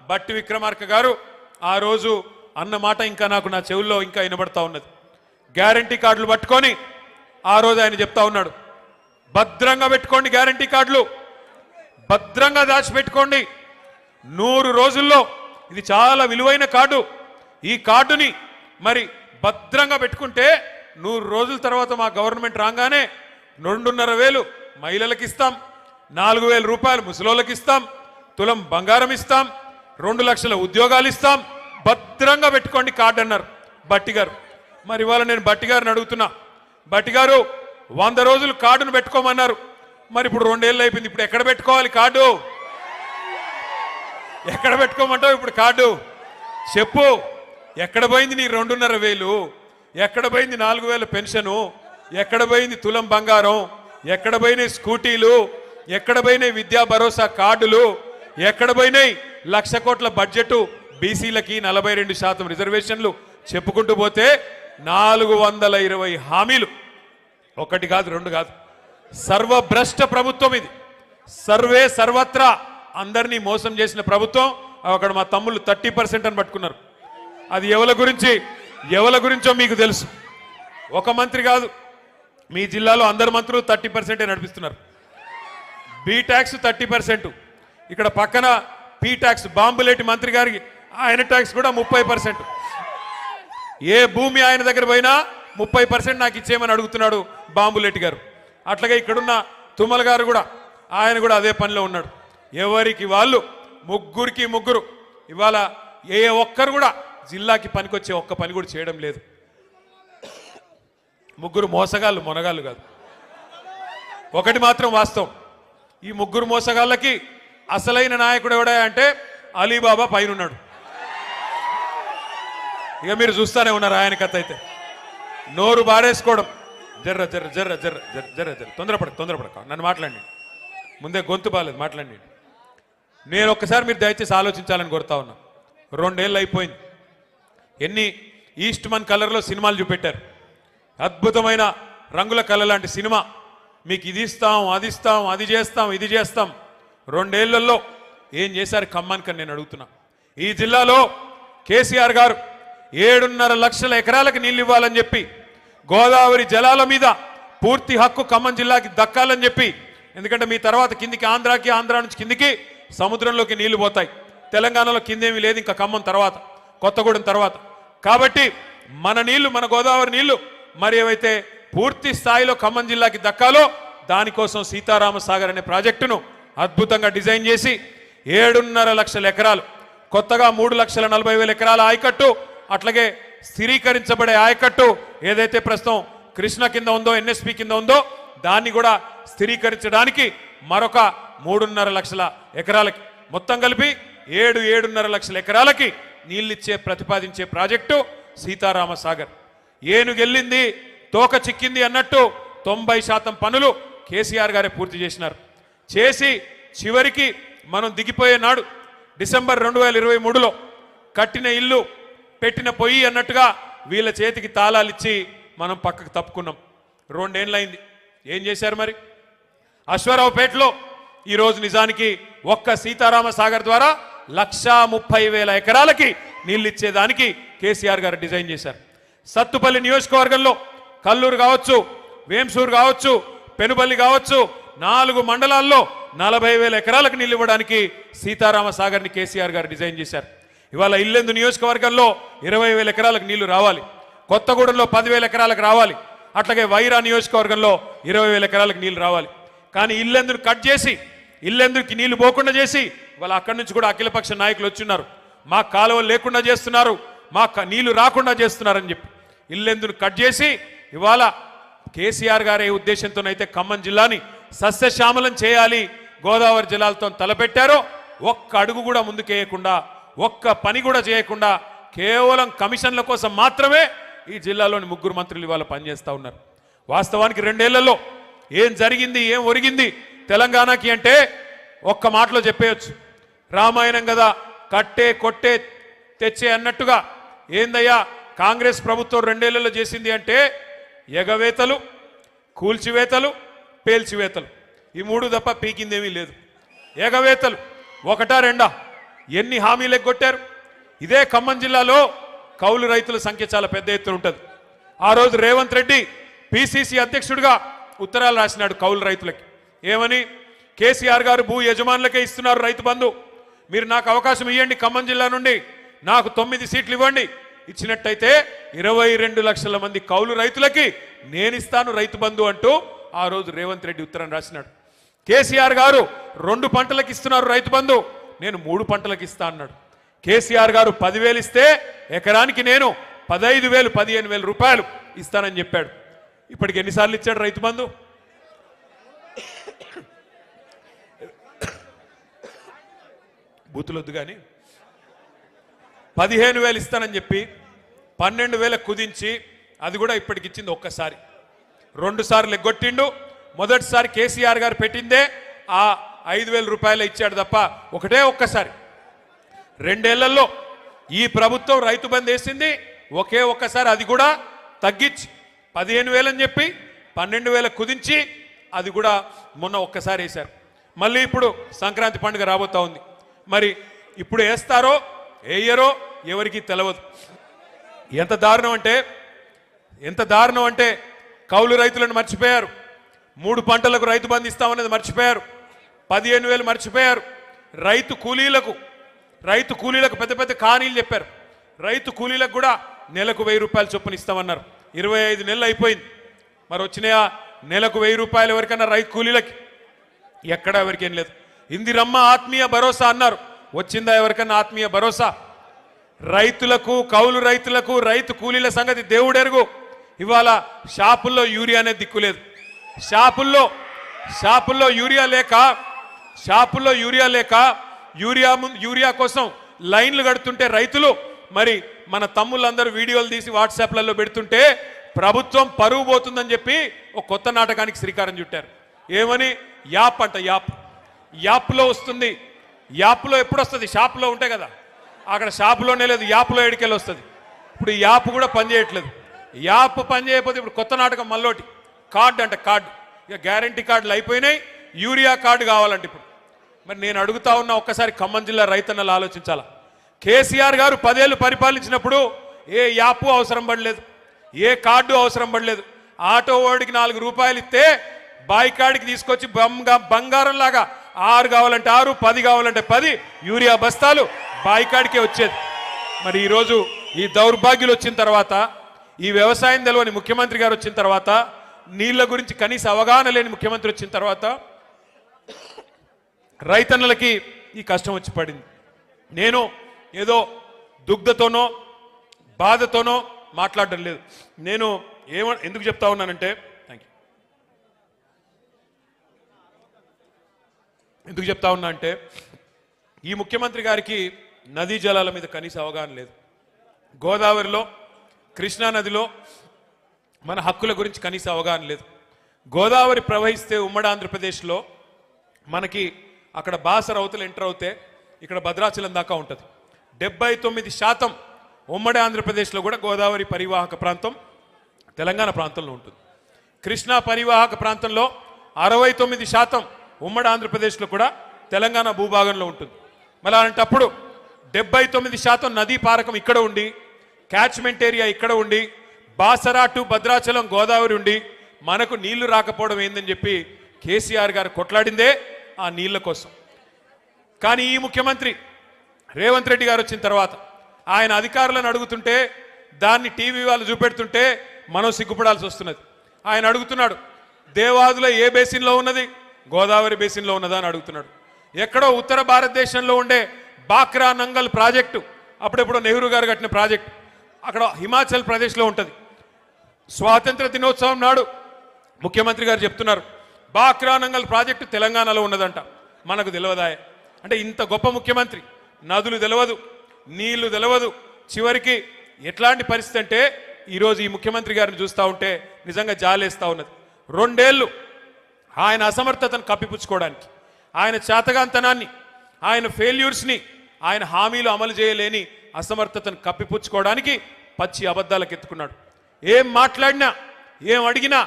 బట్టి విక్రమార్క గారు ఆ రోజు అన్న మాట ఇంకా నాకు నా చెవుల్లో ఇంకా వినబడతా ఉన్నది. గ్యారంటీ కార్డులు పట్టుకొని ఆ రోజు ఆయన చెప్తా ఉన్నాడు, భద్రంగా పెట్టుకోండి, గ్యారంటీ కార్డులు భద్రంగా దాచిపెట్టుకోండి, 100 రోజుల్లో ఇది చాలా విలువైన కార్డు, ఈ కార్డుని మరి భద్రంగా పెట్టుకుంటే 100 రోజుల తర్వాత మా గవర్నమెంట్ రాగానే 2,500 మహిళలకు ఇస్తాం, 4,000 రూపాయలు ముసలోళ్ళకి ఇస్తాం, తులం బంగారం ఇస్తాం, 2 లక్షల ఉద్యోగాలు ఇస్తాం, భద్రంగా పెట్టుకోండి కార్డు అన్నారు బట్టి గారు. మరి ఇవాళ నేను బట్టి గారిని అడుగుతున్నా, బట్టి గారు 100 రోజులు కార్డును పెట్టుకోమన్నారు, మరి ఇప్పుడు 2 ఏళ్ళు అయిపోయింది, ఇప్పుడు ఎక్కడ పెట్టుకోవాలి కార్డు? ఎక్కడ పెట్టుకోమంటావు ఇప్పుడు కార్డు? చెప్పు, ఎక్కడ పోయింది నీ 2,500? ఎక్కడ పోయింది 4,000 పెన్షను? ఎక్కడ పోయింది తులం బంగారం? ఎక్కడ పోయినాయి స్కూటీలు? ఎక్కడ పోయినాయి విద్యా భరోసా కార్డులు? ఎక్కడ పోయినాయి 1,00,000 కోట్ల బడ్జెట్, బీసీలకి 42% రిజర్వేషన్లు? చెప్పుకుంటూ పోతే 420 హామీలు, ఒకటి కాదు రెండు కాదు. సర్వభ్రష్ట ప్రభుత్వం ఇది, సర్వే సర్వత్రా అందరినీ మోసం చేసిన ప్రభుత్వం. అక్కడ మా తమ్ముళ్ళు 30% అని పట్టుకున్నారు. అది ఎవల గురించో మీకు తెలుసు. ఒక మంత్రి కాదు, మీ జిల్లాలో అందరు మంత్రులు 30% నడిపిస్తున్నారు. బీ ట్యాక్స్ 30%, ఇక్కడ పక్కన పీ ట్యాక్స్ బాంబులేటి మంత్రి గారికి ఆయన ట్యాక్స్ కూడా 30%. ఏ భూమి ఆయన దగ్గర పోయినా 30% నాకు ఇచ్చేయమని అడుగుతున్నాడు బాంబులేటి గారు. అట్లాగే ఇక్కడున్న తుమ్మల గారు కూడా, ఆయన కూడా అదే పనిలో ఉన్నాడు. ఎవరికి వాళ్ళు ముగ్గురు ఇవాళ ఏ ఒక్కరు కూడా జిల్లాకి పనికొచ్చే ఒక్క పని కూడా చేయడం లేదు. ముగ్గురు మోసగాళ్ళు, మొనగాళ్ళు కాదు. ఒకటి మాత్రం వాస్తవం, ఈ ముగ్గురు మోసగాళ్ళకి అసలైన నాయకుడు ఎవడా అంటే అలీబాబా పైన ఉన్నాడు. ఇక మీరు చూస్తానే ఉన్నారు ఆయన కథ. అయితే నోరు బారేసుకోవడం, జర్ర జర్ర జర్ర జర్ర జర్ర జర్ర తొందరపడక నన్ను మాట్లాడి, ముందే గొంతు బాలేదు మాట్లాడి. నేను ఒక్కసారి మీరు దయచేసి ఆలోచించాలని కోరుతా ఉన్నా. 2 ఏళ్ళు అయిపోయింది, ఎన్ని ఈస్ట్ మన్ కలర్లో సినిమాలు చూపెట్టారు, అద్భుతమైన రంగుల కళ లాంటి సినిమా. మీకు ఇది ఇస్తాం, అది ఇస్తాం, అది చేస్తాం, ఇది చేస్తాం. 2 ఏళ్లలో ఏం చేశారు ఖమ్మానికి అని నేను అడుగుతున్నా. ఈ జిల్లాలో కేసీఆర్ గారు 7.5 లక్షల ఎకరాలకు నీళ్ళు ఇవ్వాలని చెప్పి, గోదావరి జలాల మీద పూర్తి హక్కు ఖమ్మం జిల్లాకి దక్కాలని చెప్పి, ఎందుకంటే మీ తర్వాత కిందికి ఆంధ్రాకి, ఆంధ్రా నుంచి కిందికి సముద్రంలోకి నీళ్లు పోతాయి. తెలంగాణలో కిందేమీ లేదు ఇంకా ఖమ్మం తర్వాత, కొత్తగూడెం తర్వాత. కాబట్టి మన నీళ్లు, మన గోదావరి నీళ్లు మరి ఏవైతే పూర్తి స్థాయిలో ఖమ్మం జిల్లాకి దక్కాలో దానికోసం సీతారామ సాగర్ అనే ప్రాజెక్టును అద్భుతంగా డిజైన్ చేసి 7.5 లక్షల ఎకరాలు, కొత్తగా 3,40,000 ఎకరాల ఆయకట్టు, అట్లాగే స్థిరీకరించబడే ఆయకట్టు ఏదైతే ప్రస్తుతం కృష్ణ కింద ఉందో, ఎన్ఎస్పి కింద ఉందో దాన్ని కూడా స్థిరీకరించడానికి మరొక 3.5 లక్షల ఎకరాలకి, మొత్తం కలిపి 7.5 లక్షల ఎకరాలకి నీళ్ళిచ్చే ప్రతిపాదించే ప్రాజెక్టు సీతారామ సాగర్. ఏనుగెళ్ళింది తోక చిక్కింది అన్నట్టు 90% పనులు కేసీఆర్ గారే పూర్తి చేసినారు. చేసి చివరికి మనం దిగిపోయే నాడు డిసెంబర్ 2023లో కట్టిన ఇల్లు పెట్టిన పొయ్యి అన్నట్టుగా వీళ్ళ చేతికి తాళాలు ఇచ్చి మనం పక్కకు తప్పుకున్నాం. 2 ఏళ్ళైంది. ఏం చేశారు మరి? అశ్వారావుపేటలో ఈరోజు నిజానికి ఒక్క సీతారామ సాగర్ ద్వారా 1,30,000 ఎకరాలకి నీళ్ళు ఇచ్చేదానికి కేసీఆర్ గారు డిజైన్ చేశారు. సత్తుపల్లి నియోజకవర్గంలో కల్లూరు కావచ్చు, వేంసూరు కావచ్చు, పెనుబల్లి కావచ్చు, 4 మండలాల్లో 40,000 ఎకరాలకు నీళ్ళు ఇవ్వడానికి సీతారామ సాగర్ని కేసీఆర్ గారు డిజైన్ చేశారు. ఇవాళ ఇల్లెందు నియోజకవర్గంలో 20,000 ఎకరాలకు నీళ్లు రావాలి, కొత్తగూడెంలో 10,000 ఎకరాలకు రావాలి, అట్లాగే వైరా నియోజకవర్గంలో 20,000 ఎకరాలకు నీళ్లు రావాలి. కానీ ఇల్లెందును కట్ చేసి, ఇల్లెందుకి నీళ్లు పోకుండా చేసి వాళ్ళ అక్కడి నుంచి కూడా అఖిలపక్ష నాయకులు వచ్చిన్నారు, మా కాలువలు లేకుండా చేస్తున్నారు, మా నీళ్లు రాకుండా చేస్తున్నారని చెప్పి ఇల్లెందును కట్ చేసి ఇవాళ కేసీఆర్ గారి ఉద్దేశంతోనైతే ఖమ్మం జిల్లాని సస్యశ్యామలం చేయాలి, గోదావరి జలాలతో తలపెట్టారో ఒక్క అడుగు కూడా ముందుకేయకుండా, ఒక్క పని కూడా చేయకుండా కేవలం కమిషన్ల కోసం మాత్రమే ఈ జిల్లాలోని 3 మంత్రులు ఇవాళ పనిచేస్తూ ఉన్నారు. వాస్తవానికి 2 ఏళ్లలో ఏం జరిగింది, ఏం ఒరిగింది తెలంగాణకి అంటే ఒక్క మాటలో చెప్పేయచ్చు. రామాయణం కదా, కట్టే కొట్టే తెచ్చే అన్నట్టుగా ఏందయ్యా కాంగ్రెస్ ప్రభుత్వం 2 ఏళ్లలో చేసింది అంటే ఎగవేతలు, కూల్చివేతలు, పేల్చివేతలు, ఈ 3 తప్ప పీకిందేమీ లేదు. ఎగవేతలు ఒకటా రెండా? ఎన్ని హామీలు ఎగ్గొట్టారు. ఇదే ఖమ్మం జిల్లాలో కౌలు రైతుల సంఖ్య చాలా పెద్ద ఎత్తున ఉంటుంది. ఆ రోజు రేవంత్ రెడ్డి పిసిసి అధ్యక్షుడిగా ఉత్తరాలు రాసినాడు కౌలు రైతులకి. ఏమని? కేసీఆర్ గారు భూ యజమానులకే ఇస్తున్నారు రైతు బంధు, మీరు నాకు అవకాశం ఇవ్వండి, ఖమ్మం జిల్లా నుండి నాకు 9 సీట్లు ఇవ్వండి, ఇచ్చినట్టయితే 22 లక్షల మంది కౌలు రైతులకి నేను ఇస్తాను రైతు బంధు అంటూ ఆ రోజు రేవంత్ రెడ్డి ఉత్తరం రాసినాడు. కేసీఆర్ గారు 2 పంటలకు ఇస్తున్నారు రైతు బంధు, నేను 3 పంటలకు ఇస్తా అన్నాడు. కేసీఆర్ గారు 10,000 ఇస్తే ఎకరానికి నేను 15,000 15,000 రూపాయలు ఇస్తానని చెప్పాడు. ఇప్పటికి ఎన్నిసార్లు ఇచ్చాడు రైతు బంధు? బూతులొద్దు కానీ 15,000 ఇస్తానని చెప్పి 12,000 కుదించి అది కూడా ఇప్పటికి ఇచ్చింది ఒక్కసారి. 2 సార్లు ఎగ్గొట్టిండు. మొదటిసారి కేసీఆర్ గారు పెట్టిందే ఆ 5,000 రూపాయలు ఇచ్చాడు తప్ప ఒక్కసారి. 2 ఏళ్లలో ఈ ప్రభుత్వం రైతు బంధు వేసింది ఒక్కసారి, అది కూడా తగ్గించి 15,000 అని చెప్పి 12,000 కుదించి అది కూడా మొన్న ఒక్కసారి వేశారు. మళ్ళీ ఇప్పుడు సంక్రాంతి పండుగ రాబోతా ఉంది. మరి ఇప్పుడు వేస్తారో వేయరో ఎవరికి తెలియదు. ఎంత దారుణం అంటే కౌలు రైతులను మర్చిపోయారు. 3 పంటలకు రైతు బంధు ఇస్తామనేది మర్చిపోయారు. 15,000 మర్చిపోయారు. రైతు కూలీలకు పెద్ద పెద్ద కానీలు చెప్పారు. రైతు కూలీలకు కూడా నెలకు 1,000 రూపాయలు చొప్పున ఇస్తామన్నారు. 25 నెలలు అయిపోయింది. మరి వచ్చినాయా నెలకు 1,000 రూపాయలు ఎవరికన్నా రైతు కూలీలకి? ఎక్కడా ఎవరికేం లేదు. ఇందిరమ్మ ఆత్మీయ భరోసా అన్నారు, వచ్చిందా ఎవరికన్నా ఆత్మీయ భరోసా? రైతులకు, కౌలు రైతులకు, రైతు కూలీల సంగతి దేవుడెరుగు. ఇవాళ షాపుల్లో యూరియా అనేది దిక్కులేదు. షాపుల్లో యూరియా లేక యూరియా కోసం లైన్లు కడుతుంటే రైతులు, మరి మన తమ్ముళ్ళందరూ వీడియోలు తీసి వాట్సాప్లలో పెడుతుంటే ప్రభుత్వం పరువు పోతుందని చెప్పి ఒక కొత్త నాటకానికి శ్రీకారం చుట్టారు. ఏమని? యాప్ అంట. యాప్లో వస్తుంది. యాప్లో ఎప్పుడు వస్తుంది? షాపులో ఉంటాయి కదా, అక్కడ షాపులోనే లేదు, యాప్లో ఎడికెళ్ళి వస్తుంది. ఇప్పుడు ఈ యాప్ కూడా పనిచేయట్లేదు. యాప్ పనిచేయకపోతే ఇప్పుడు కొత్త నాటకం మళ్ళోటి కార్డు అంట. కార్డు ఇక గ్యారంటీ కార్డులు అయిపోయినాయి, యూరియా కార్డు కావాలంటే ఇప్పుడు. మరి నేను అడుగుతా ఉన్నా, ఒక్కసారి ఖమ్మం జిల్లా రైతన్నలు ఆలోచించాలా. కేసీఆర్ గారు 10 ఏళ్ళు పరిపాలించినప్పుడు ఏ యాప్ అవసరం పడలేదు, ఏ కార్డు అవసరం పడలేదు. ఆటో వాడికి 4 రూపాయలు ఇస్తే బాయికాడికి తీసుకొచ్చి బంగారం లాగా 6 కావాలంటే 6, 10 కావాలంటే 10 యూరియా బస్తాలు బాయికాడికే వచ్చేది. మరి ఈరోజు ఈ దౌర్భాగ్యులు వచ్చిన తర్వాత, ఈ వ్యవసాయం తెలవని ముఖ్యమంత్రి గారు వచ్చిన తర్వాత, నీళ్ల గురించి కనీస అవగాహన లేని ముఖ్యమంత్రి వచ్చిన తర్వాత రైతన్నలకి ఈ కష్టం వచ్చి పడింది. నేను ఏదో దుగ్ధతోనో బాధతోనో మాట్లాడడం లేదు. నేను ఎందుకు చెప్తా ఉన్నానంటే, ఎందుకు చెప్తా ఉన్నా అంటే, ఈ ముఖ్యమంత్రి గారికి నదీ జలాల మీద కనీస అవగాహన లేదు. గోదావరిలో, కృష్ణా నదిలో మన హక్కుల గురించి కనీస అవగాహన లేదు. గోదావరి ప్రవహిస్తే ఉమ్మడి ఆంధ్రప్రదేశ్లో మనకి అక్కడ బాసర అవతల ఎంటర్ అవుతే ఇక్కడ భద్రాచలం దాకా ఉంటుంది. 79% ఉమ్మడి ఆంధ్రప్రదేశ్లో కూడా గోదావరి పరివాహక ప్రాంతం తెలంగాణ ప్రాంతంలో ఉంటుంది. కృష్ణా పరివాహక ప్రాంతంలో 69% ఉమ్మడి ఆంధ్రప్రదేశ్లో కూడా తెలంగాణ భూభాగంలో ఉంటుంది. మరి అలాంటప్పుడు 79% నదీ పారకం ఇక్కడ ఉండి, క్యాచ్మెంట్ ఏరియా ఇక్కడ ఉండి, బాసరా టు భద్రాచలం గోదావరి ఉండి మనకు నీళ్లు రాకపోవడం ఏందని చెప్పి కేసీఆర్ గారు కొట్లాడిందే ఆ నీళ్ల కోసం. కానీ ఈ ముఖ్యమంత్రి రేవంత్ రెడ్డి గారు వచ్చిన తర్వాత ఆయన అధికారులను అడుగుతుంటే, దాన్ని టీవీ వాళ్ళు చూపెడుతుంటే మనం సిగ్గుపడాల్సి వస్తున్నది. ఆయన అడుగుతున్నాడు, దేవాదుల ఏ బేసిన్లో ఉన్నది? గోదావరి బేసిన్లో ఉన్నదా అని అడుగుతున్నాడు. ఎక్కడో ఉత్తర భారతదేశంలో ఉండే బాక్రా నంగల్ ప్రాజెక్టు, అప్పుడెప్పుడో నెహ్రూ గారు కట్టిన ప్రాజెక్టు, అక్కడ హిమాచల్ ప్రదేశ్లో ఉంటుంది. స్వాతంత్ర దినోత్సవం నాడు ముఖ్యమంత్రి గారు చెప్తున్నారు, బాక్రా నంగల్ ప్రాజెక్టు తెలంగాణలో ఉన్నదంట. మనకు తెలియదాయే. అంటే ఇంత గొప్ప ముఖ్యమంత్రి, నదులు తెలియదు, నీళ్లు తెలియదు. చివరికి ఎట్లాంటి పరిస్థితి అంటే, ఈరోజు ఈ ముఖ్యమంత్రి గారిని చూస్తూ ఉంటే నిజంగా జాలేస్తూ ఉన్నది. 2 ఏళ్ళు ఆయన అసమర్థతను కప్పిపుచ్చుకోవడానికి, ఆయన చేతగాంతనాన్ని, ఆయన ఫెయిల్యూర్స్ని, ఆయన హామీలు అమలు చేయలేని అసమర్థతను కప్పిపుచ్చుకోవడానికి పచ్చి అబద్ధాలకు ఎత్తుకున్నాడు. ఏం మాట్లాడినా, ఏం అడిగినా,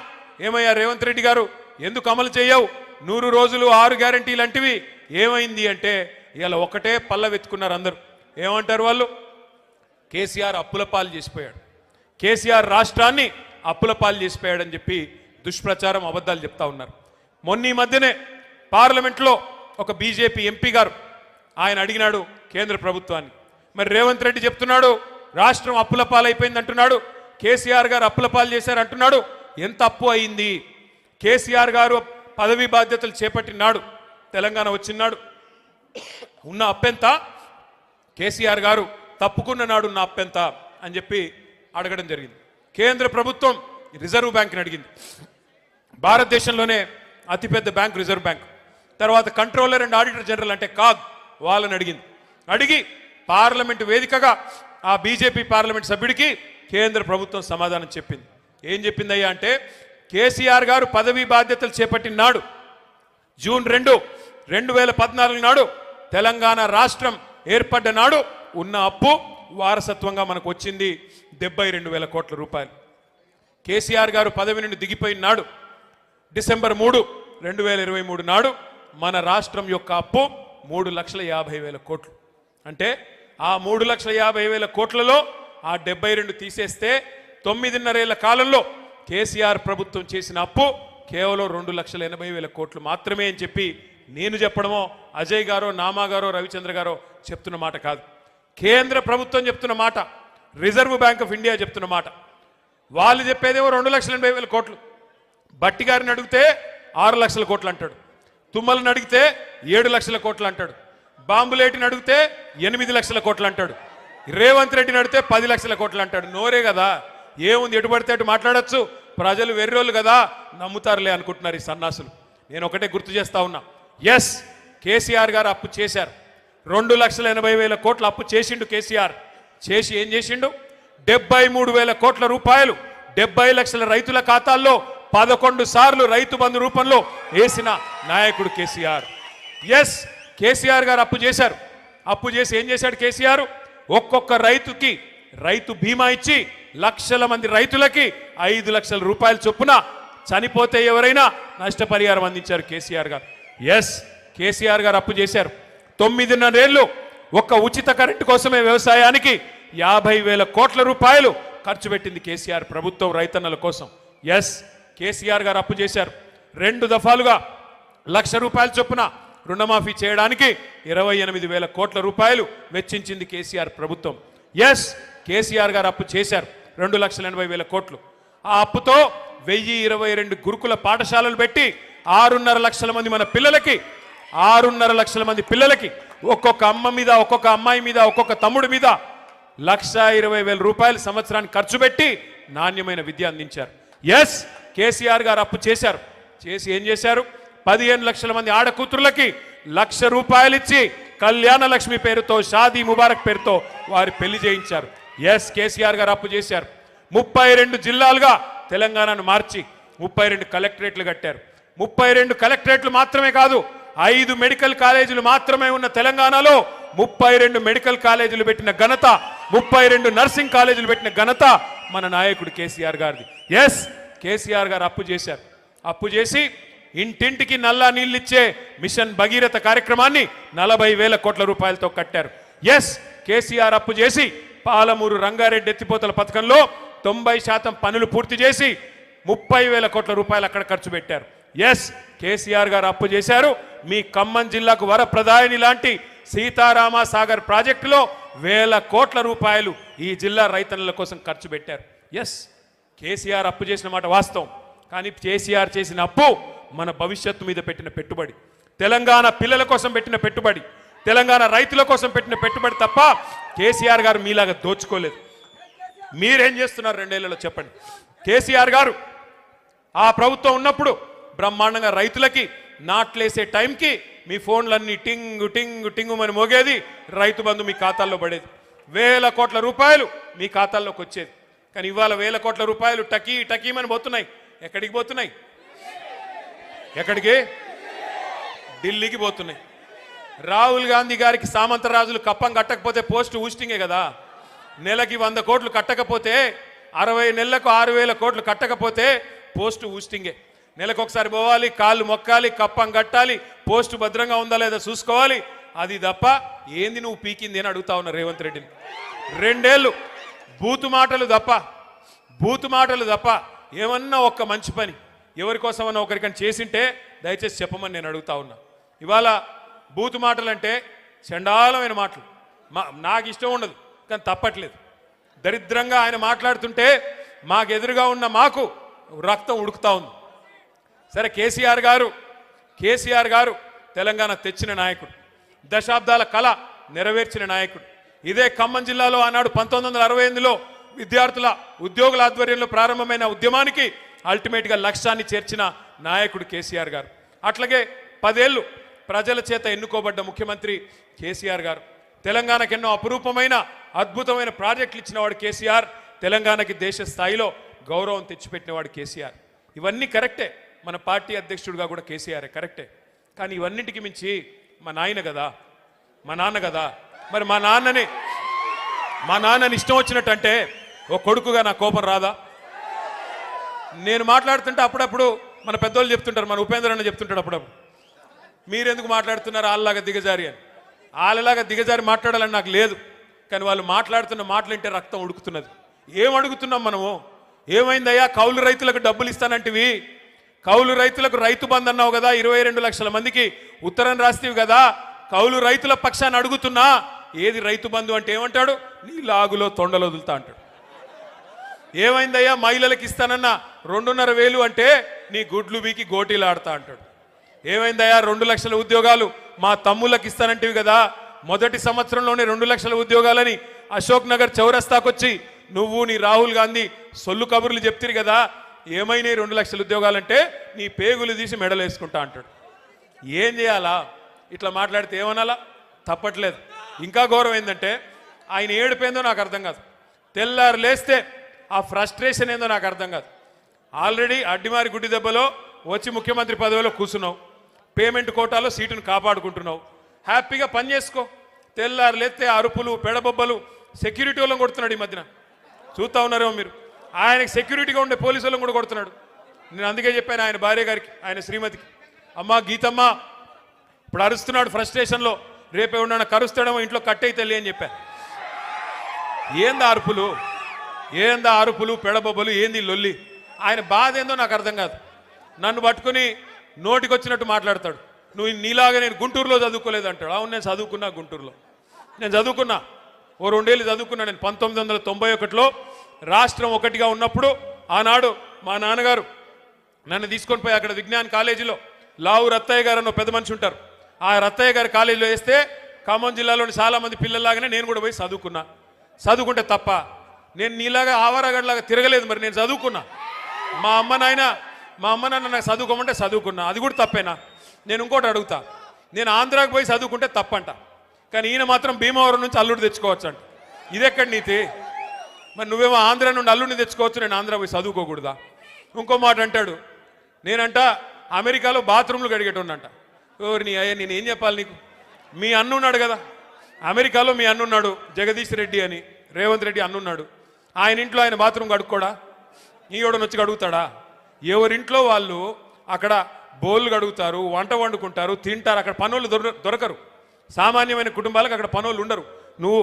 ఏమయ్యా రేవంత్ రెడ్డి గారు ఎందుకు అమలు చేయవు? 100 రోజులు 6 గ్యారంటీలు అంటివి ఏమైంది అంటే, ఇవాళ ఒకటే పల్ల వెతుకున్నారు అందరూ. ఏమంటారు వాళ్ళు? కేసీఆర్ అప్పుల పాలు చేసిపోయాడు, కేసీఆర్ రాష్ట్రాన్ని అప్పుల పాలు చేసిపోయాడని చెప్పి దుష్ప్రచారం, అబద్ధాలు చెప్తా ఉన్నారు. మొన్న ఈ మధ్యనే పార్లమెంట్లో ఒక బీజేపీ ఎంపీ గారు ఆయన అడిగినాడు కేంద్ర ప్రభుత్వాన్ని, మరి రేవంత్ రెడ్డి చెప్తున్నాడు రాష్ట్రం అప్పుల పాలైపోయింది అంటున్నాడు, కేసీఆర్ గారు అప్పుల పాలు చేశారు అంటున్నాడు, ఎంత అప్పు అయింది? కేసీఆర్ గారు పదవి బాధ్యతలు చేపట్టినాడు, తెలంగాణ వచ్చినాడు, ఉన్న అప్పెంత? కేసీఆర్ గారు తప్పుకున్న నాడు ఉన్న అప్పెంత అని చెప్పి అడగడం జరిగింది. కేంద్ర ప్రభుత్వం రిజర్వ్ బ్యాంక్ని అడిగింది. భారతదేశంలోనే అతిపెద్ద బ్యాంక్ రిజర్వ్ బ్యాంక్. తర్వాత కంట్రోలర్ అండ్ ఆడిటర్ జనరల్ అంటే కాగ్ వాళ్ళని అడిగింది. అడిగి పార్లమెంటు వేదికగా ఆ బీజేపీ పార్లమెంట్ సభ్యుడికి కేంద్ర ప్రభుత్వం సమాధానం చెప్పింది. ఏం చెప్పిందయ్యా అంటే, కేసీఆర్ గారు పదవీ బాధ్యతలు చేపట్టిన నాడు జూన్ 2, 2014 నాడు తెలంగాణ రాష్ట్రం ఏర్పడ్డ నాడు ఉన్న అప్పు వారసత్వంగా మనకు వచ్చింది 72,000 కోట్ల రూపాయలు. కేసీఆర్ గారు పదవి నుండి దిగిపోయిన నాడు డిసెంబర్ 3, 2023 నాడు మన రాష్ట్రం యొక్క అప్పు 3,50,000 కోట్లు. అంటే ఆ 3,50,000 కోట్లలో ఆ 72 తీసేస్తే 9.5 ఏళ్ల కాలంలో కేసీఆర్ ప్రభుత్వం చేసిన అప్పు కేవలం 2,80,000 కోట్లు మాత్రమే అని చెప్పి నేను చెప్పడమో, అజయ్ గారో, నామా గారో, రవిచంద్ర గారో చెప్తున్న మాట కాదు. కేంద్ర ప్రభుత్వం చెప్తున్న మాట, రిజర్వ్ బ్యాంక్ ఆఫ్ ఇండియా చెప్తున్న మాట. వాళ్ళు చెప్పేదేమో 2,80,000 కోట్లు. బట్టి గారిని అడిగితే 6 లక్షల కోట్లు అంటాడు, తుమ్మలను అడిగితే 7 లక్షల కోట్లు అంటాడు, బాంబులేటిని అడిగితే 8 లక్షల కోట్లు అంటాడు, రేవంత్ రెడ్డిని అడిగితే 10 లక్షల కోట్లు అంటాడు. నోరే కదా, ఏముంది, ఎటు పడితే అటు మాట్లాడచ్చు, ప్రజలు వెర్రోళ్ళు కదా, నమ్ముతారులే అనుకుంటున్నారు ఈ సన్నాసులు. నేను ఒకటే గుర్తు చేస్తా ఉన్నా, ఎస్ కేసీఆర్ గారు అప్పు చేశారు, 2,80,000 కోట్ల అప్పు చేసిండు కేసీఆర్. చేసి ఏం చేసిండు? 73,000 కోట్ల రూపాయలు 70 లక్షల రైతుల ఖాతాల్లో 11 సార్లు రైతు బంధు రూపంలో వేసిన నాయకుడు కేసీఆర్. ఎస్ కేసీఆర్ గారు అప్పు చేశారు. అప్పు చేసి ఏం చేశాడు కేసీఆర్? ఒక్కొక్క రైతుకి రైతు బీమా ఇచ్చి లక్షల మంది రైతులకి 5 లక్షల రూపాయల చొప్పున చనిపోతే ఎవరైనా నష్టపరిహారం అందించారు కేసీఆర్ గారు. ఎస్ కేసీఆర్ గారు అప్పు చేశారు. 9.5 ఏళ్ళు ఒక్క ఉచిత కరెంటు కోసమే వ్యవసాయానికి 50,000 కోట్ల రూపాయలు ఖర్చు పెట్టింది కేసీఆర్ ప్రభుత్వం రైతన్నల కోసం. ఎస్ కేసీఆర్ గారు అప్పు చేశారు. 2 దఫాలుగా 1,00,000 రూపాయల చొప్పున రుణమాఫీ చేయడానికి 28,000 కోట్ల రూపాయలు వెచ్చించింది కేసీఆర్ ప్రభుత్వం. ఎస్ కేసీఆర్ గారు అప్పు చేశారు 2,80,000 కోట్లు. ఆ అప్పుతో 1,022 గురుకుల పాఠశాలలు పెట్టి 6.5 లక్షల మంది మన పిల్లలకి 6.5 లక్షల మంది పిల్లలకి ఒక్కొక్క అమ్మ మీద, ఒక్కొక్క అమ్మాయి మీద, ఒక్కొక్క తమ్ముడి మీద 1,20,000 రూపాయలు సంవత్సరానికి ఖర్చు పెట్టి నాణ్యమైన విద్య అందించారు. ఎస్ కేసీఆర్ గారు అప్పు చేశారు. చేసి ఏం చేశారు? 15 లక్షల మంది ఆడకూతురులకి 1,00,000 రూపాయలు ఇచ్చి కళ్యాణ లక్ష్మి పేరుతో, షాదీ ముబారక్ పేరుతో వారి పెళ్లి చేయించారు. ఎస్ కేసీఆర్ గారు అప్పు చేశారు. 32 జిల్లాలుగా తెలంగాణను మార్చి 32 కలెక్టరేట్లు కట్టారు. 32 కలెక్టరేట్లు మాత్రమే కాదు, 5 మెడికల్ కాలేజీలు మాత్రమే ఉన్న తెలంగాణలో 32 మెడికల్ కాలేజీలు పెట్టిన ఘనత, 32 నర్సింగ్ కాలేజీలు పెట్టిన ఘనత మన నాయకుడు కేసీఆర్ గారిది. ఎస్ కేసీఆర్ గారు అప్పు చేశారు. అప్పు చేసి ఇంటింటికి నల్లా నీళ్ళిచ్చే మిషన్ భగీరథ కార్యక్రమాన్ని 40,000 కోట్ల రూపాయలతో కట్టారు. ఎస్ కేసీఆర్ అప్పు చేసి పాలమూరు రంగారెడ్డి ఎత్తిపోతల పథకంలో 90% పనులు పూర్తి చేసి 30,000 కోట్ల రూపాయలు అక్కడ ఖర్చు పెట్టారు. ఎస్ కేసీఆర్ గారు అప్పు చేశారు. మీ ఖమ్మం జిల్లాకు వరప్రదాయని లాంటి సీతారామ సాగర్ ప్రాజెక్టులో 1,000 కోట్ల రూపాయలు ఈ జిల్లా రైతన్నుల కోసం ఖర్చు పెట్టారు. ఎస్ కేసీఆర్ అప్పు చేసిన మాట వాస్తవం. కానీ కేసీఆర్ చేసిన అప్పు మన భవిష్యత్తు మీద పెట్టిన పెట్టుబడి, తెలంగాణ పిల్లల కోసం పెట్టిన పెట్టుబడి, తెలంగాణ రైతుల కోసం పెట్టిన పెట్టుబడి తప్ప కేసీఆర్ గారు మీలాగా దోచుకోలేదు. మీరేం చేస్తున్నారు 2 ఏళ్లలో చెప్పండి? కేసీఆర్ గారు ఆ ప్రభుత్వం ఉన్నప్పుడు బ్రహ్మాండంగా రైతులకి నాట్లేసే టైంకి మీ ఫోన్లన్నీ టింగు టింగు టింగుమని మోగేది, రైతు బంధు మీ ఖాతాల్లో పడేది, 1,000 కోట్ల రూపాయలు మీ ఖాతాల్లోకి వచ్చేది. కానీ ఇవాళ 1,000 కోట్ల రూపాయలు టకీ టకీమని పోతున్నాయి. ఎక్కడికి పోతున్నాయి? ఎక్కడికి? ఢిల్లీకి పోతున్నాయి. రాహుల్ గాంధీ గారికి సామంతరాజులు కప్పం కట్టకపోతే పోస్ట్ ఊస్టింగే కదా. నెలకి 100 కోట్లు కట్టకపోతే, 60 నెలలకు 6,000 కోట్లు కట్టకపోతే పోస్ట్ ఊస్టింగే. నెలకు ఒకసారి పోవాలి, కాళ్ళు మొక్కాలి, కప్పం కట్టాలి, పోస్టు భద్రంగా ఉందా లేదా చూసుకోవాలి, అది తప్ప ఏంది నువ్వు పీకింది అని అడుగుతా ఉన్నా రేవంత్ రెడ్డిని. 2 ఏళ్ళు బూతు మాటలు తప్ప ఏమన్నా ఒక్క మంచి పని ఎవరి కోసమన్నా ఒకరికని చేసింటే దయచేసి చెప్పమని నేను అడుగుతా ఉన్నా. ఇవాళ బూతు మాటలు అంటే చండాలమైన మాటలు, నాకు ఇష్టం ఉండదు కానీ తప్పట్లేదు. దరిద్రంగా ఆయన మాట్లాడుతుంటే మాకు ఎదురుగా ఉన్న మాకు రక్తం ఉడుకుతా ఉంది. సరే కేసీఆర్ గారు తెలంగాణ తెచ్చిన నాయకుడు, దశాబ్దాల కళ నెరవేర్చిన నాయకుడు. ఇదే ఖమ్మం జిల్లాలో ఆనాడు 1968లో విద్యార్థుల ఉద్యోగుల ఆధ్వర్యంలో ప్రారంభమైన ఉద్యమానికి అల్టిమేట్గా లక్ష్యాన్ని చేర్చిన నాయకుడు కేసీఆర్ గారు. అట్లాగే 10 ఏళ్ళు ప్రజల చేత ఎన్నుకోబడ్డ ముఖ్యమంత్రి కేసీఆర్ గారు. తెలంగాణకు ఎన్నో అపురూపమైన అద్భుతమైన ప్రాజెక్టులు ఇచ్చినవాడు కేసీఆర్. తెలంగాణకి దేశ స్థాయిలో గౌరవం తెచ్చిపెట్టినవాడు కేసీఆర్. ఇవన్నీ కరెక్టే, మన పార్టీ అధ్యక్షుడిగా కూడా కేసీఆర్ కరెక్టే. కానీ ఇవన్నింటికి మించి మా నాన్న కదా, మరి మా నాన్నని ఇష్టం వచ్చినట్టు అంటే ఓ కొడుకుగా నా కోపం రాదా? నేను మాట్లాడుతుంటే అప్పుడప్పుడు మన పెద్దోళ్ళు చెప్తుంటారు, మన ఉపేంద్ర అన్న చెప్తుంటాడు అప్పుడప్పుడు, మీరెందుకు మాట్లాడుతున్నారు వాళ్ళలాగా దిగజారి అని. వాళ్ళలాగా దిగజారి మాట్లాడాలని నాకు లేదు, కానీ వాళ్ళు మాట్లాడుతున్న మాటలంటే రక్తం ఉడుకుతున్నది. ఏం అడుగుతున్నాం మనము? ఏమైందయ్యా? కౌలు రైతులకు డబ్బులు ఇస్తానంటివి, కౌలు రైతులకు రైతు బంధు అన్నావు కదా, 22 లక్షల మందికి ఉత్తరం రాస్తేవి కదా, కౌలు రైతుల పక్షాన్ని అడుగుతున్నా ఏది రైతు బంధు అంటే ఏమంటాడు? నీ లాగులో తొండలు వదులుతా అంటాడు. ఏమైందయ్యా? మహిళలకు ఇస్తానన్న 2,500 అంటే నీ గుడ్లు బీకి గోటీలు ఆడతా అంటాడు. ఏమైందయ్యా? 2 లక్షల ఉద్యోగాలు మా తమ్ముళ్ళకి ఇస్తానంటివి కదా, మొదటి సంవత్సరంలోనే 2 లక్షల ఉద్యోగాలని అశోక్ నగర్ చౌరస్తాకొచ్చి నువ్వు నీ రాహుల్ గాంధీ సొల్లు కబుర్లు చెప్తిరి కదా, ఏమైనా 2 లక్షల ఉద్యోగాలంటే నీ పేగులు తీసి మెడలు వేసుకుంటా అంటాడు. ఏం చేయాలా? ఇట్లా మాట్లాడితే ఏమనాలా? తప్పట్లేదు. ఇంకా గౌరవం ఏంటంటే ఆయన ఏడుపేందో నాకు అర్థం కాదు, తెల్లారు లేస్తే ఆ ఫ్రస్ట్రేషన్ ఏందో నాకు అర్థం కాదు. ఆల్రెడీ అడ్డిమారి గుడ్డి దెబ్బలో వచ్చి ముఖ్యమంత్రి పదవిలో కూర్చున్నావు, పేమెంట్ కోటాలో సీటును కాపాడుకుంటున్నావు, హ్యాపీగా పని చేసుకో. తెల్లారు లేస్తే అరుపులు పెడబొబ్బలు సెక్యూరిటీ వాళ్ళని కొడుతున్నాడు. ఈ మధ్యన చూస్తూ ఉన్నారేమో మీరు, ఆయనకి సెక్యూరిటీగా ఉండే పోలీసు వాళ్ళని కూడా కొడుతున్నాడు. నేను అందుకే చెప్పాను ఆయన భార్య గారికి, ఆయన శ్రీమతికి, అమ్మ గీతమ్మ ఇప్పుడు అరుస్తున్నాడు ఫ్రస్ట్రేషన్లో, రేపే ఉన్న కరుస్తాడేమో ఇంట్లో కట్టయి తల్లి అని చెప్పాను. ఏందా అరుపులు పెడబొబ్బలు, ఏంది లొల్లి? ఆయన బాధ ఏందో నాకు అర్థం కాదు. నన్ను పట్టుకుని నోటికొచ్చినట్టు మాట్లాడతాడు. నువ్వు నీలాగా నేను గుంటూరులో చదువుకోలేదు అంటాడు. అవును, నేను చదువుకున్నా గుంటూరులో, నేను చదువుకున్నా, ఓ 2 ఏళ్ళు చదువుకున్నా. నేను 1991లో రాష్ట్రం ఒకటిగా ఉన్నప్పుడు ఆనాడు మా నాన్నగారు నన్ను తీసుకొని పోయి అక్కడ విజ్ఞాన్ కాలేజీలో లావు రత్తయ్య గారు అన్న పెద్ద మనిషి ఉంటారు, ఆ రత్తయ్య గారి కాలేజీలో వేస్తే ఖమ్మం జిల్లాలోని చాలామంది పిల్లల్లాగానే నేను కూడా పోయి చదువుకుంటే తప్ప నేను నీలాగా ఆవారగడ్లాగా తిరగలేదు. మరి నేను చదువుకున్నా, మా అమ్మ నాన్న నాకు చదువుకోమంటే చదువుకున్నా, అది కూడా తప్పేనా? నేను ఇంకోటి అడుగుతా, నేను ఆంధ్రాకి పోయి చదువుకుంటే తప్పంట, కానీ ఈయన మాత్రం భీమవరం నుంచి అల్లుడు తెచ్చుకోవచ్చు అంట. ఇదెక్కడి నీతి? మరి నువ్వేమో ఆంధ్ర నుండి అల్లుడిని తెచ్చుకోవచ్చు, నేను ఆంధ్ర పోయి చదువుకోకూడదా? ఇంకో మాట అంటాడు, నేనంట అమెరికాలో బాత్రూమ్లు కడిగేటోనంట. ఎవరిని అయ్యా నేను ఏం చెప్పాలి నీకు? మీ అన్నున్నాడు కదా అమెరికాలో, మీ అన్నున్నాడు జగదీష్ రెడ్డి అని, రేవంత్ రెడ్డి అన్నున్నాడు. ఆయన ఇంట్లో ఆయన బాత్రూమ్ కడుక్కోడా? ఈయోడని వచ్చి కడుగుతాడా? ఎవరింట్లో వాళ్ళు అక్కడ బోళ్ళు కడుగుతారు, వంట వండుకుంటారు, తింటారు. అక్కడ పనులు దొరకరు. సామాన్యమైన కుటుంబాలకు అక్కడ పనులు ఉండరు. నువ్వు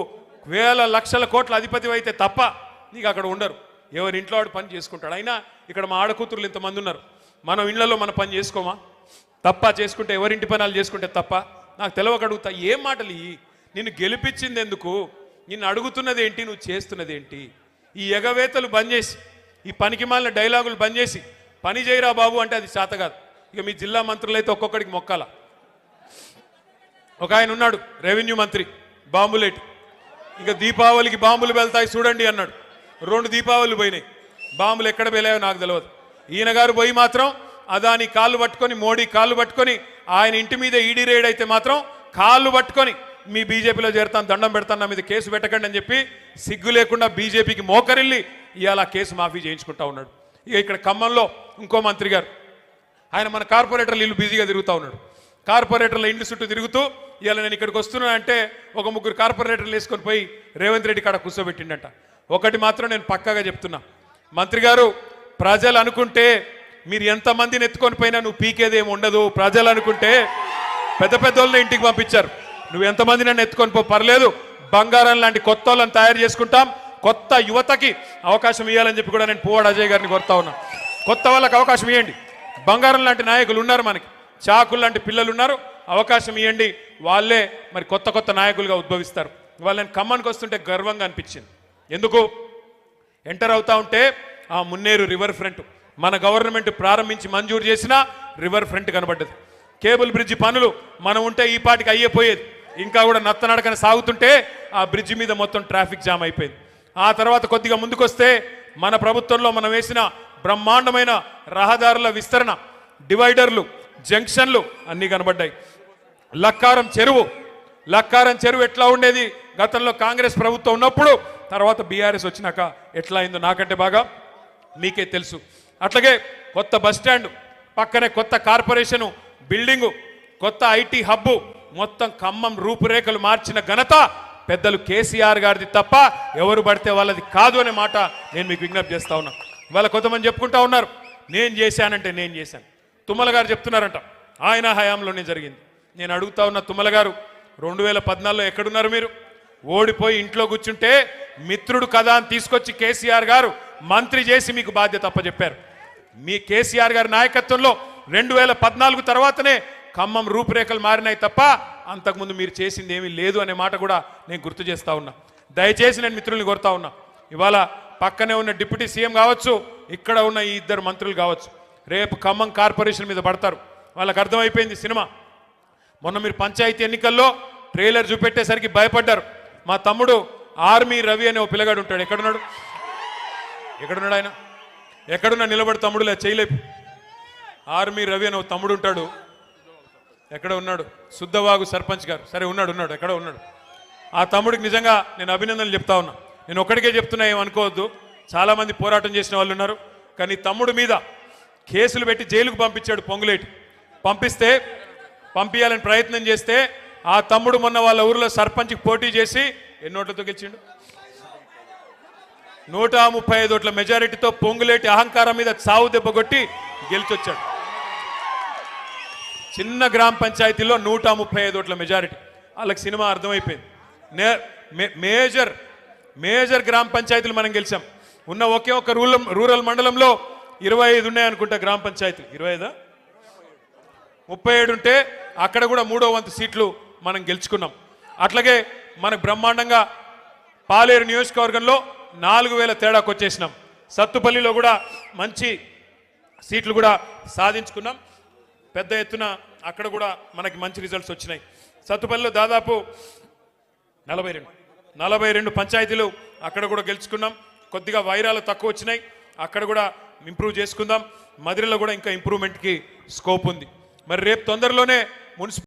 వేల లక్షల కోట్ల అధిపతి అయితే తప్ప నీకు అక్కడ ఉండరు. ఎవరి ఇంట్లో వాడు పని చేసుకుంటాడు. అయినా ఇక్కడ మా ఆడకూతురులు ఇంతమంది ఉన్నారు, మనం ఇళ్లలో మన పని చేసుకోమా? తప్ప చేసుకుంటే ఎవరింటి పనులు చేసుకుంటే తప్ప? నాకు తెలవకడుగుతా. ఏం మాటలు ఇవి? నిన్ను గెలిపించింది ఎందుకు? నిన్ను అడుగుతున్నది ఏంటి? నువ్వు చేస్తున్నది ఏంటి? ఈ ఎగవేతలు బంద్ చేసి, ఈ పనికి మాలిన డైలాగులు బంద్ చేసి పని చేయరా బాబు అంటే అది చేత కాదు. ఇక మీ జిల్లా మంత్రులు అయితే ఒక్కొక్కడికి మొక్కాల. ఒక ఆయన ఉన్నాడు రెవెన్యూ మంత్రి బాంబులేటి, ఇక దీపావళికి బాంబులు వెళ్తాయి చూడండి అన్నాడు. 2 దీపావళిలు పోయినాయి, బాంబులు ఎక్కడ వెళ్ళాయో నాకు తెలియదు. ఈయన గారు పోయి మాత్రం అదాని కాళ్ళు పట్టుకొని, మోడీ కాళ్ళు పట్టుకొని, ఆయన ఇంటి మీద ఈడీ రేడ్ అయితే మాత్రం కాళ్ళు పట్టుకొని మీ బీజేపీలో చేరుతాను, దండం పెడతాను, నా మీద కేసు పెట్టకండి అని చెప్పి సిగ్గు లేకుండా బీజేపీకి మోకరిల్లి ఇవాళ కేసు మాఫీ చేయించుకుంటా ఉన్నాడు. ఇక ఇక్కడ ఖమ్మంలో ఇంకో మంత్రి గారు, ఆయన మన కార్పొరేటర్లు ఇల్లు బిజీగా తిరుగుతూ ఉన్నాడు. కార్పొరేటర్ల ఇంటి చుట్టూ తిరుగుతూ ఇవాళ నేను ఇక్కడికి వస్తున్నా అంటే ఒక 3 కార్పొరేటర్లు వేసుకొని పోయి రేవంత్ రెడ్డి కాడ కూర్చోబెట్టిండట. ఒకటి మాత్రం నేను పక్కాగా చెప్తున్నా, మంత్రి గారు, ప్రజలు అనుకుంటే మీరు ఎంతమందిని ఎత్తుకొని పోయినా నువ్వు పీకేదేమి ఉండదు. ప్రజలు అనుకుంటే పెద్ద వాళ్ళని ఇంటికి పంపించారు, నువ్వు ఎంతమంది నన్ను ఎత్తుకొని పో పర్లేదు, బంగారం లాంటి కొత్త వాళ్ళని తయారు చేసుకుంటాం, కొత్త యువతకి అవకాశం ఇవ్వాలని చెప్పి కూడా నేను పువ్వాడ అజయ్ గారిని కోరుతా ఉన్నా. కొత్త వాళ్ళకి అవకాశం ఇవ్వండి. బంగారం లాంటి నాయకులు ఉన్నారు, మనకి చాకులు లాంటి పిల్లలు ఉన్నారు, అవకాశం ఇవ్వండి. వాళ్ళే మరి కొత్త కొత్త నాయకులుగా ఉద్భవిస్తారు. ఇవాళ నేను ఖమ్మానికి వస్తుంటే గర్వంగా అనిపించింది. ఎందుకు ఎంటర్ అవుతా ఉంటే ఆ మున్నేరు రివర్ ఫ్రంట్ మన గవర్నమెంట్ ప్రారంభించి మంజూరు చేసిన రివర్ ఫ్రంట్ కనబడ్డది. కేబుల్ బ్రిడ్జి పనులు మనం ఉంటే ఈ పాటికి అయ్యిపోయేది, ఇంకా కూడా నత్తనడకన సాగుతుంటే ఆ బ్రిడ్జి మీద మొత్తం ట్రాఫిక్ జామ్ అయిపోయింది. ఆ తర్వాత కొద్దిగా ముందుకొస్తే మన ప్రభుత్వంలో మనం వేసిన బ్రహ్మాండమైన రహదారుల విస్తరణ, డివైడర్లు, జంక్షన్లు అన్నీ కనబడ్డాయి. లక్కారం చెరువు ఎట్లా ఉండేది గతంలో కాంగ్రెస్ ప్రభుత్వం ఉన్నప్పుడు, తర్వాత బీఆర్ఎస్ వచ్చినాక ఎట్లా అయిందో నాకంటే బాగా మీకే తెలుసు. అట్లాగే కొత్త బస్ స్టాండ్ పక్కనే కొత్త కార్పొరేషను బిల్డింగు, కొత్త ఐటీ హబ్బు, మొత్తం ఖమ్మం రూపురేఖలు మార్చిన ఘనత పెద్దలు కేసీఆర్ గారిది తప్ప ఎవరు పడితే వాళ్ళది కాదు అనే మాట నేను మీకు విజ్ఞప్తి చేస్తా ఉన్నా. ఇవాళ కొంతమంది చెప్పుకుంటా ఉన్నారు నేను చేశానంటే నేను చేశాను. తుమ్మల గారు చెప్తున్నారంట ఆయన హయాంలోనే జరిగింది. నేను అడుగుతా ఉన్న తుమ్మల గారు, 2014లో ఎక్కడున్నారు మీరు? ఓడిపోయి ఇంట్లో కూర్చుంటే మిత్రుడు కదా అని తీసుకొచ్చి కేసీఆర్ గారు మంత్రి చేసి మీకు బాధ్యత అప్పచెప్పారు. మీ కేసీఆర్ గారి నాయకత్వంలో 2014 తర్వాతనే ఖమ్మం రూపురేఖలు మారినాయి తప్ప అంతకుముందు మీరు చేసింది ఏమీ లేదు అనే మాట కూడా నేను గుర్తు చేస్తా ఉన్నా. దయచేసి నేను మిత్రుల్ని కోరుతా ఉన్నా, ఇవాళ పక్కనే ఉన్న డిప్యూటీ సీఎం కావచ్చు, ఇక్కడ ఉన్న ఈ ఇద్దరు మంత్రులు కావచ్చు, రేపు ఖమ్మం కార్పొరేషన్ మీద పడతారు. వాళ్ళకి అర్థమైపోయింది సినిమా. మొన్న మీరు పంచాయతీ ఎన్నికల్లో ట్రైలర్ చూపెట్టేసరికి భయపడ్డారు. మా తమ్ముడు ఆర్మీ రవి అనే ఓ పిల్లగాడు ఉంటాడు. ఎక్కడున్నాడు ఆయన? ఎక్కడున్నా నిలబడి తమ్ముడులే చేయలేపు. ఆర్మీ రవి అనే ఓ తమ్ముడు ఉంటాడు. ఎక్కడ ఉన్నాడు? శుద్ధవాగు సర్పంచ్ గారు. సరే ఉన్నాడు, ఎక్కడ ఉన్నాడు? ఆ తమ్ముడికి నిజంగా నేను అభినందనలు చెప్తా ఉన్నా. నేను ఒక్కడికే చెప్తున్నా, ఏమనుకోవద్దు, చాలామంది పోరాటం చేసిన వాళ్ళు ఉన్నారు. కానీ తమ్ముడు మీద కేసులు పెట్టి జైలుకు పంపించాడు పొంగులేటి. పంపించాలని ప్రయత్నం చేస్తే ఆ తమ్ముడు మొన్న వాళ్ళ ఊరిలో సర్పంచ్కి పోటీ చేసి ఎన్ని ఓట్లతో గెలిచిండు? 135 ఓట్ల మెజారిటీతో పొంగులేటి అహంకారం మీద చావు దెబ్బ కొట్టి గెలిచొచ్చాడు. చిన్న గ్రామ పంచాయతీలో 135 ఓట్ల మెజారిటీ. వాళ్ళకి సినిమా అర్థమైపోయింది. మేజర్ గ్రామ పంచాయతీలు మనం గెలిచాం. ఉన్న ఒకే ఒక రూరల్ మండలంలో 25 ఉన్నాయనుకుంటా గ్రామ పంచాయతీలు. 25 37 ఉంటే అక్కడ కూడా 3వ వంతు సీట్లు మనం గెలుచుకున్నాం. అట్లాగే మనకు బ్రహ్మాండంగా పాలేరు నియోజకవర్గంలో 4000 తేడాకు వచ్చేసినాం. సత్తుపల్లిలో కూడా మంచి సీట్లు కూడా సాధించుకున్నాం. పెద్ద ఎత్తున అక్కడ కూడా మనకి మంచి రిజల్ట్స్ వచ్చినాయి. సత్తుపల్లిలో దాదాపు 42 పంచాయతీలు అక్కడ కూడా గెలుచుకున్నాం. కొద్దిగా వైరాలు తక్కువ వచ్చినాయి, అక్కడ కూడా ఇంప్రూవ్ చేసుకుందాం. మదిరలో కూడా ఇంకా ఇంప్రూవ్మెంట్కి స్కోప్ ఉంది. మరి రేపు తొందరలోనే మున్సిపల్